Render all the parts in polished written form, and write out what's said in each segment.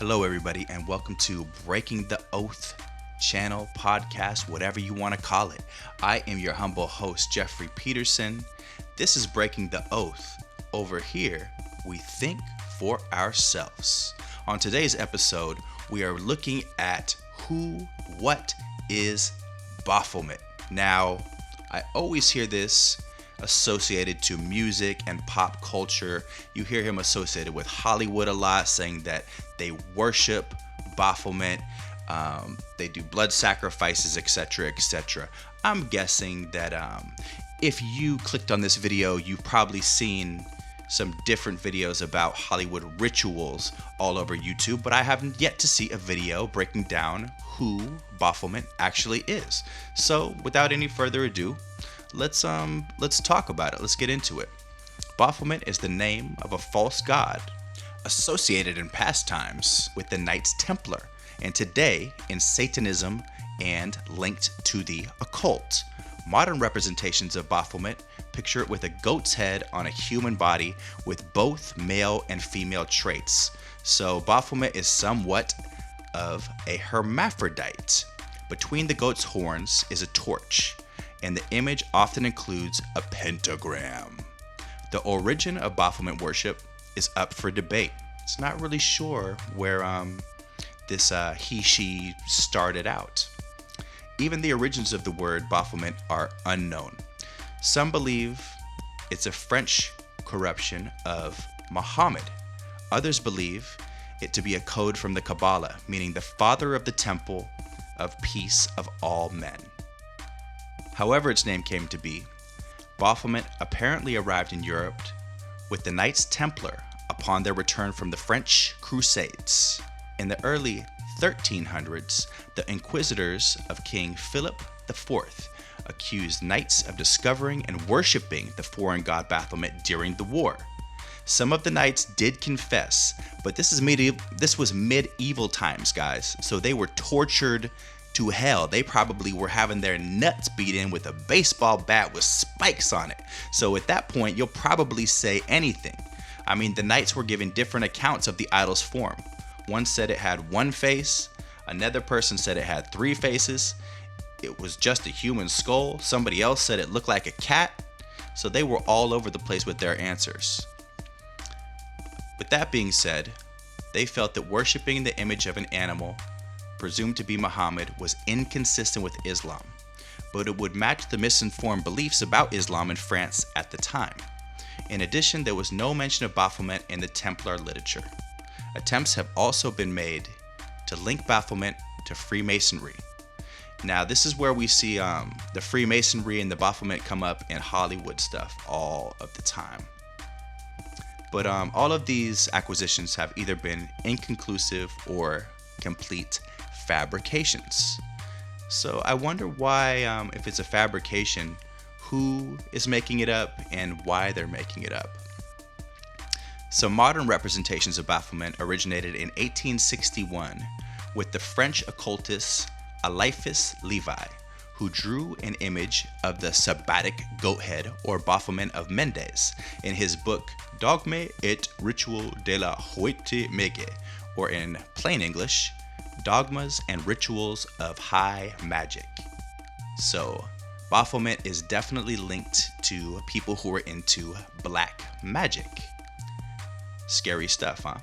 Hello, everybody, and welcome to Breaking the Oath channel, podcast, whatever you want to call it. I am your humble host, Jeffrey Peterson. This is Breaking the Oath. Over here, we think for ourselves. On today's episode, we are looking at what is Baphomet. Now, I always hear this associated to music and pop culture. You hear him associated with Hollywood a lot, saying that they worship Baphomet, they do blood sacrifices, etc., etc. I'm guessing that if you clicked on this video, you've probably seen some different videos about Hollywood rituals all over YouTube, but I haven't yet to see a video breaking down who Baphomet actually is. So without any further ado, let's talk about it. Let's get into it. Baphomet is the name of a false god associated in past times with the Knights Templar, and today in Satanism and linked to the occult. Modern representations of Baphomet picture it with a goat's head on a human body with both male and female traits. So Baphomet is somewhat of a hermaphrodite. Between the goat's horns is a torch, and the image often includes a pentagram. The origin of Baphomet worship is up for debate. It's not really sure where this he/she started out. Even the origins of the word Baphomet are unknown. Some believe it's a French corruption of Muhammad. Others believe it to be a code from the Kabbalah, meaning the father of the temple of peace of all men. However its name came to be, Baphomet apparently arrived in Europe with the Knights Templar upon their return from the French Crusades. In the early 1300s, the inquisitors of King Philip IV accused knights of discovering and worshipping the foreign god Baphomet during the war. Some of the knights did confess, but this was medieval times, guys, so they were tortured to hell. They probably were having their nuts beat in with a baseball bat with spikes on it. So at that point, you'll probably say anything. I mean, the knights were given different accounts of the idol's form. One said it had one face, another person said it had three faces, it was just a human skull, somebody else said it looked like a cat, so they were all over the place with their answers. With that being said, they felt that worshiping the image of an animal presumed to be Muhammad was inconsistent with Islam, but it would match the misinformed beliefs about Islam in France at the time. In addition, there was no mention of Baphomet in the Templar literature. Attempts have also been made to link Baphomet to Freemasonry. Now, this is where we see the Freemasonry and the Baphomet come up in Hollywood stuff all of the time. But all of these acquisitions have either been inconclusive or complete fabrications. So I wonder why, if it's a fabrication, who is making it up and why they're making it up. So modern representations of Baphomet originated in 1861 with the French occultist Eliphas Levi, who drew an image of the sabbatic goat head or Baphomet of Mendes in his book Dogme et Ritual de la Haute Magie, or in plain English, Dogmas and Rituals of High Magic. So Baphomet is definitely linked to people who are into black magic. Scary stuff, huh?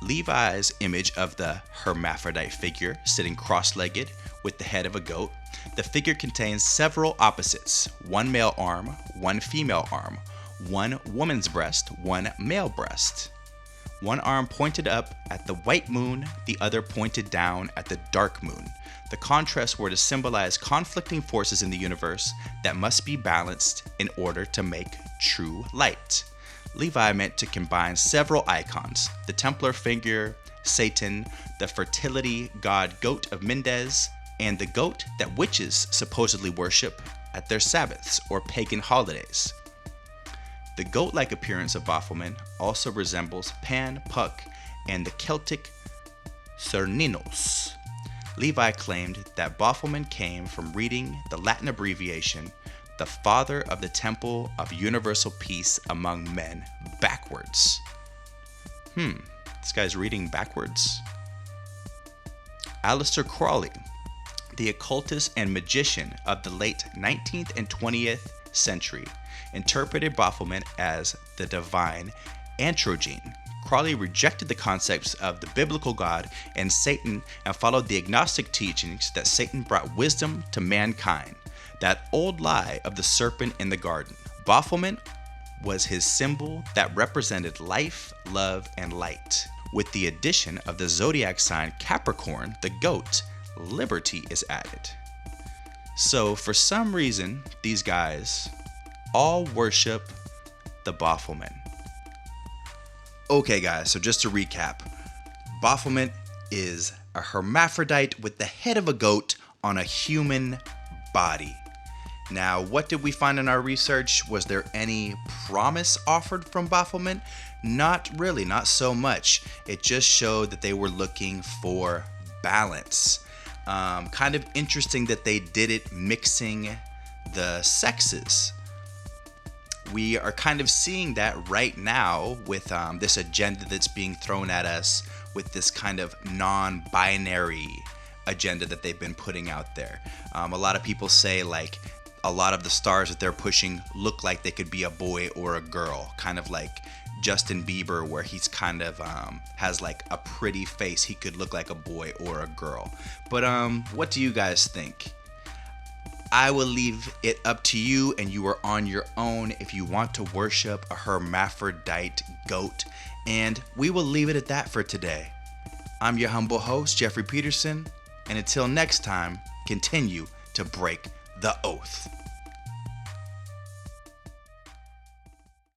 Levi's image of the hermaphrodite figure sitting cross-legged with the head of a goat. The figure contains several opposites: one male arm, one female arm, one woman's breast, one male breast. One arm pointed up at the white moon, the other pointed down at the dark moon. The contrasts were to symbolize conflicting forces in the universe that must be balanced in order to make true light. Levi meant to combine several icons: the Templar figure, Satan, the fertility god goat of Mendes, and the goat that witches supposedly worship at their Sabbaths or pagan holidays. The goat-like appearance of Baphomet also resembles Pan, Puck, and the Celtic Cernunnos. Levi claimed that Baphomet came from reading the Latin abbreviation, the Father of the Temple of Universal Peace Among Men, backwards. This guy's reading backwards. Aleister Crowley, the occultist and magician of the late 19th and 20th century, interpreted Baphomet as the divine androgyne. Crowley rejected the concepts of the biblical God and Satan and followed the agnostic teachings that Satan brought wisdom to mankind, that old lie of the serpent in the garden. Baphomet was his symbol that represented life, love, and light. With the addition of the zodiac sign Capricorn, the goat, liberty is added. So for some reason, these guys all worship the Baphomet. Okay guys, so just to recap, Baphomet is a hermaphrodite with the head of a goat on a human body. Now, what did we find in our research? Was there any promise offered from Baphomet? Not really, not so much. It just showed that they were looking for balance. Kind of interesting that they did it mixing the sexes. We are kind of seeing that right now with this agenda that's being thrown at us with this kind of non-binary agenda that they've been putting out there. A lot of people say like a lot of the stars that they're pushing look like they could be a boy or a girl, kind of like Justin Bieber, where he's kind of has like a pretty face. He could look like a boy or a girl. But what do you guys think? I will leave it up to you, and you are on your own if you want to worship a hermaphrodite goat. And we will leave it at that for today. I'm your humble host, Jeffrey Peterson, and until next time, continue to break the oath.